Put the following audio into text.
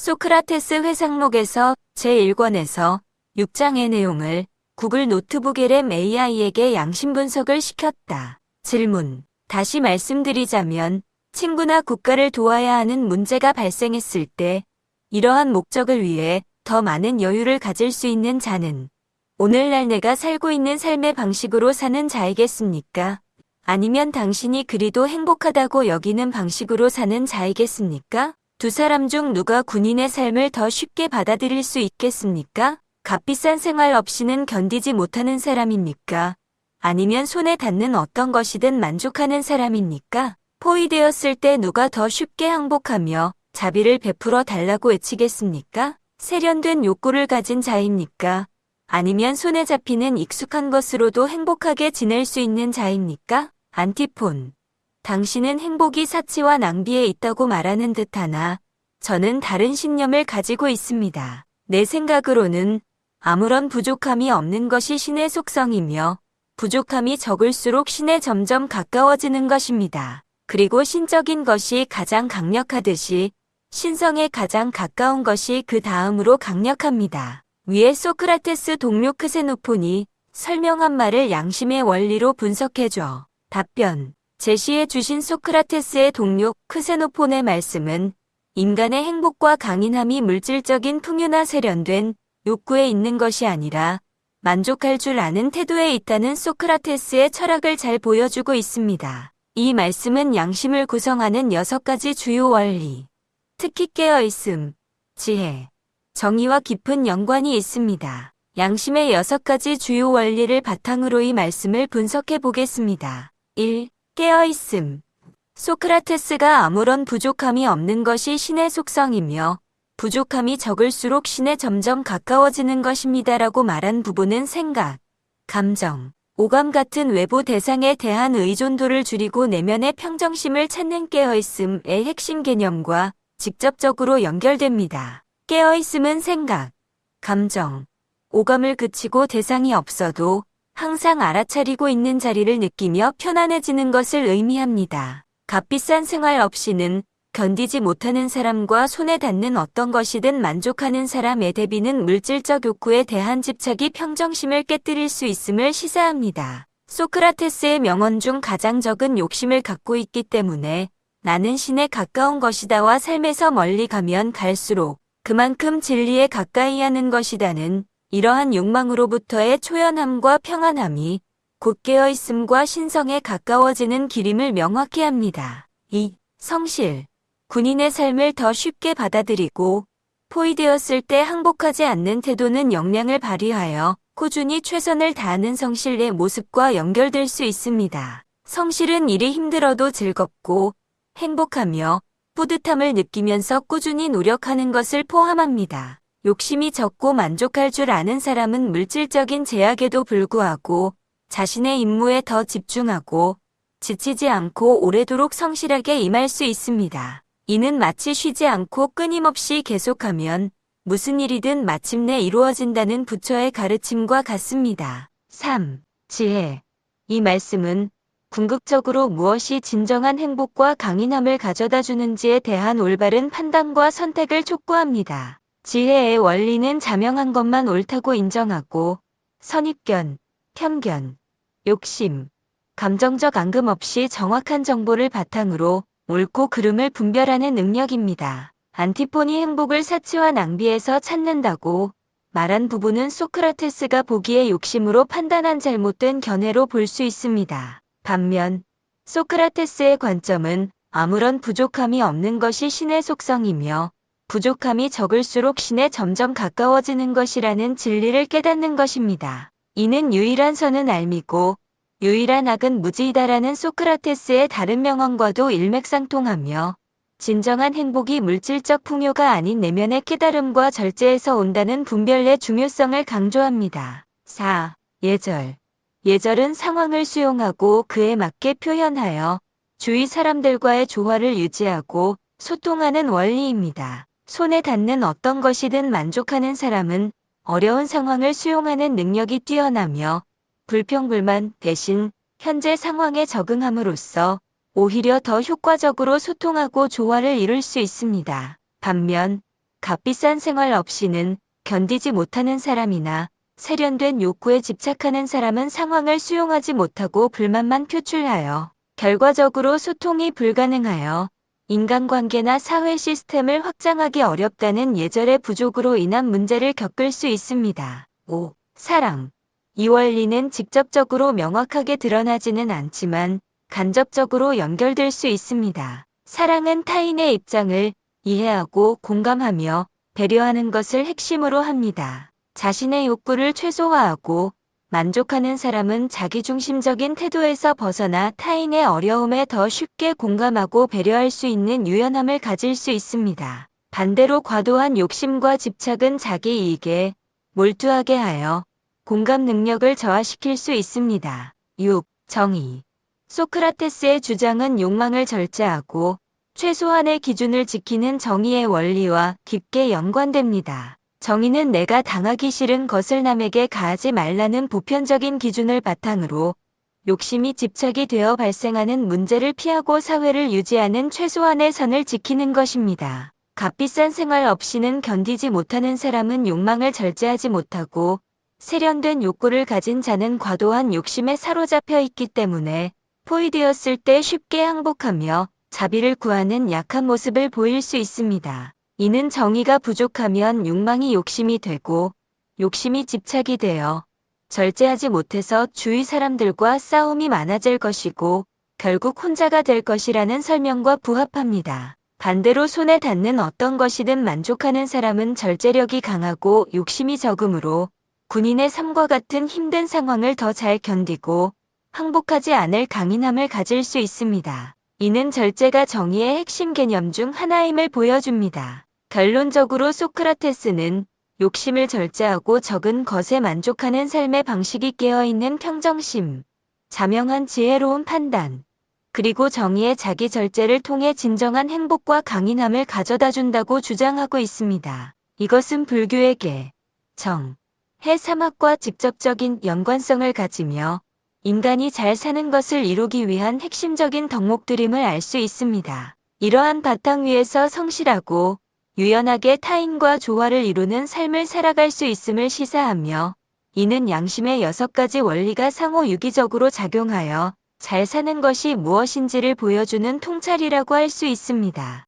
소크라테스 회상록에서 제1권에서 6장의 내용을 구글 노트북 LM AI에게 양심 분석을 시켰다. 질문. 다시 말씀드리자면 친구나 국가를 도와야 하는 문제가 발생했을 때 이러한 목적을 위해 더 많은 여유를 가질 수 있는 자는 오늘날 내가 살고 있는 삶의 방식으로 사는 자이겠습니까? 아니면 당신이 그리도 행복하다고 여기는 방식으로 사는 자이겠습니까? 두 사람 중 누가 군인의 삶을 더 쉽게 받아들일 수 있겠습니까? 값비싼 생활 없이는 견디지 못하는 사람입니까? 아니면 손에 닿는 어떤 것이든 만족하는 사람입니까? 포위되었을 때 누가 더 쉽게 항복하며 자비를 베풀어 달라고 외치겠습니까? 세련된 욕구를 가진 자입니까? 아니면 손에 잡히는 익숙한 것으로도 행복하게 지낼 수 있는 자입니까? 안티폰. 당신은 행복이 사치와 낭비에 있다고 말하는 듯하나 저는 다른 신념을 가지고 있습니다. 내 생각으로는 아무런 부족함이 없는 것이 신의 속성이며 부족함이 적을수록 신에 점점 가까워지는 것입니다. 그리고 신적인 것이 가장 강력하듯이 신성에 가장 가까운 것이 그 다음으로 강력합니다. 위에 소크라테스 동료 크세노폰이 설명한 말을 양심의 원리로 분석해줘. 답변. 제시해 주신 소크라테스의 동료 크세노폰의 말씀은 인간의 행복과 강인함이 물질적인 풍요나 세련된 욕구에 있는 것이 아니라 만족할 줄 아는 태도에 있다는 소크라테스의 철학을 잘 보여주고 있습니다. 이 말씀은 양심을 구성하는 6가지 주요 원리, 특히 깨어있음, 지혜, 정의와 깊은 연관이 있습니다. 양심의 6가지 주요 원리를 바탕으로 이 말씀을 분석해 보겠습니다. 1. 깨어있음. 소크라테스가 아무런 부족함이 없는 것이 신의 속성이며 부족함이 적을수록 신에 점점 가까워지는 것입니다라고 말한 부분은 생각, 감정, 오감 같은 외부 대상에 대한 의존도를 줄이고 내면의 평정심을 찾는 깨어있음의 핵심 개념과 직접적으로 연결됩니다. 깨어있음은 생각, 감정, 오감을 그치고 대상이 없어도 항상 알아차리고 있는 자리를 느끼며 편안해지는 것을 의미합니다. 값비싼 생활 없이는 견디지 못하는 사람과 손에 닿는 어떤 것이든 만족하는 사람의 대비는 물질적 욕구에 대한 집착이 평정심을 깨뜨릴 수 있음을 시사합니다. 소크라테스의 명언 중 가장 적은 욕심을 갖고 있기 때문에 나는 신에 가까운 것이다와 삶에서 멀리 가면 갈수록 그만큼 진리에 가까이 하는 것이다는 이러한 욕망으로부터의 초연함과 평안함이 곧 깨어있음과 신성에 가까워지는 길임을 명확히 합니다. 2. 성실. 군인의 삶을 더 쉽게 받아들이고 포위되었을 때 항복하지 않는 태도는 역량을 발휘하여 꾸준히 최선을 다하는 성실의 모습과 연결될 수 있습니다. 성실은 일이 힘들어도 즐겁고 행복하며 뿌듯함을 느끼면서 꾸준히 노력하는 것을 포함합니다. 욕심이 적고 만족할 줄 아는 사람은 물질적인 제약에도 불구하고 자신의 임무에 더 집중하고 지치지 않고 오래도록 성실하게 임할 수 있습니다. 이는 마치 쉬지 않고 끊임없이 계속하면 무슨 일이든 마침내 이루어진다는 부처의 가르침과 같습니다. 3. 지혜. 이 말씀은 궁극적으로 무엇이 진정한 행복과 강인함을 가져다 주는지에 대한 올바른 판단과 선택을 촉구합니다. 지혜의 원리는 자명한 것만 옳다고 인정하고 선입견, 편견, 욕심, 감정적 앙금 없이 정확한 정보를 바탕으로 옳고 그름을 분별하는 능력입니다. 안티폰이 행복을 사치와 낭비에서 찾는다고 말한 부분은 소크라테스가 보기에 욕심으로 판단한 잘못된 견해로 볼 수 있습니다. 반면 소크라테스의 관점은 아무런 부족함이 없는 것이 신의 속성이며 부족함이 적을수록 신에 점점 가까워지는 것이라는 진리를 깨닫는 것입니다. 이는 유일한 선은 알미고 유일한 악은 무지이다라는 소크라테스의 다른 명언과도 일맥상통하며 진정한 행복이 물질적 풍요가 아닌 내면의 깨달음과 절제에서 온다는 분별의 중요성을 강조합니다. 4. 예절. 예절은 상황을 수용하고 그에 맞게 표현하여 주위 사람들과의 조화를 유지하고 소통하는 원리입니다. 손에 닿는 어떤 것이든 만족하는 사람은 어려운 상황을 수용하는 능력이 뛰어나며 불평불만 대신 현재 상황에 적응함으로써 오히려 더 효과적으로 소통하고 조화를 이룰 수 있습니다. 반면 값비싼 생활 없이는 견디지 못하는 사람이나 세련된 욕구에 집착하는 사람은 상황을 수용하지 못하고 불만만 표출하여 결과적으로 소통이 불가능하여 인간관계나 사회 시스템을 확장하기 어렵다는 예절의 부족으로 인한 문제를 겪을 수 있습니다. 5. 사랑. 이 원리는 직접적으로 명확하게 드러나지는 않지만 간접적으로 연결될 수 있습니다. 사랑은 타인의 입장을 이해하고 공감하며 배려하는 것을 핵심으로 합니다. 자신의 욕구를 최소화하고 만족하는 사람은 자기중심적인 태도에서 벗어나 타인의 어려움에 더 쉽게 공감하고 배려할 수 있는 유연함을 가질 수 있습니다. 반대로 과도한 욕심과 집착은 자기 이익에 몰두하게 하여 공감 능력을 저하시킬 수 있습니다. 6. 정의. 소크라테스의 주장은 욕망을 절제하고 최소한의 기준을 지키는 정의의 원리와 깊게 연관됩니다. 정의는 내가 당하기 싫은 것을 남에게 가하지 말라는 보편적인 기준을 바탕으로 욕심이 집착이 되어 발생하는 문제를 피하고 사회를 유지하는 최소한의 선을 지키는 것입니다. 값비싼 생활 없이는 견디지 못하는 사람은 욕망을 절제하지 못하고 세련된 욕구를 가진 자는 과도한 욕심에 사로잡혀 있기 때문에 포위되었을 때 쉽게 항복하며 자비를 구하는 약한 모습을 보일 수 있습니다. 이는 정의가 부족하면 욕망이 욕심이 되고 욕심이 집착이 되어 절제하지 못해서 주위 사람들과 싸움이 많아질 것이고 결국 혼자가 될 것이라는 설명과 부합합니다. 반대로 손에 닿는 어떤 것이든 만족하는 사람은 절제력이 강하고 욕심이 적으므로 군인의 삶과 같은 힘든 상황을 더 잘 견디고 항복하지 않을 강인함을 가질 수 있습니다. 이는 절제가 정의의 핵심 개념 중 하나임을 보여줍니다. 결론적으로 소크라테스는 욕심을 절제하고 적은 것에 만족하는 삶의 방식이 깨어있는 평정심, 자명한 지혜로운 판단, 그리고 정의의 자기 절제를 통해 진정한 행복과 강인함을 가져다 준다고 주장하고 있습니다. 이것은 불교의 계, 정, 해 사막과 직접적인 연관성을 가지며 인간이 잘 사는 것을 이루기 위한 핵심적인 덕목들임을 알 수 있습니다. 이러한 바탕 위에서 성실하고 유연하게 타인과 조화를 이루는 삶을 살아갈 수 있음을 시사하며 이는 양심의 6가지 원리가 상호 유기적으로 작용하여 잘 사는 것이 무엇인지를 보여주는 통찰이라고 할 수 있습니다.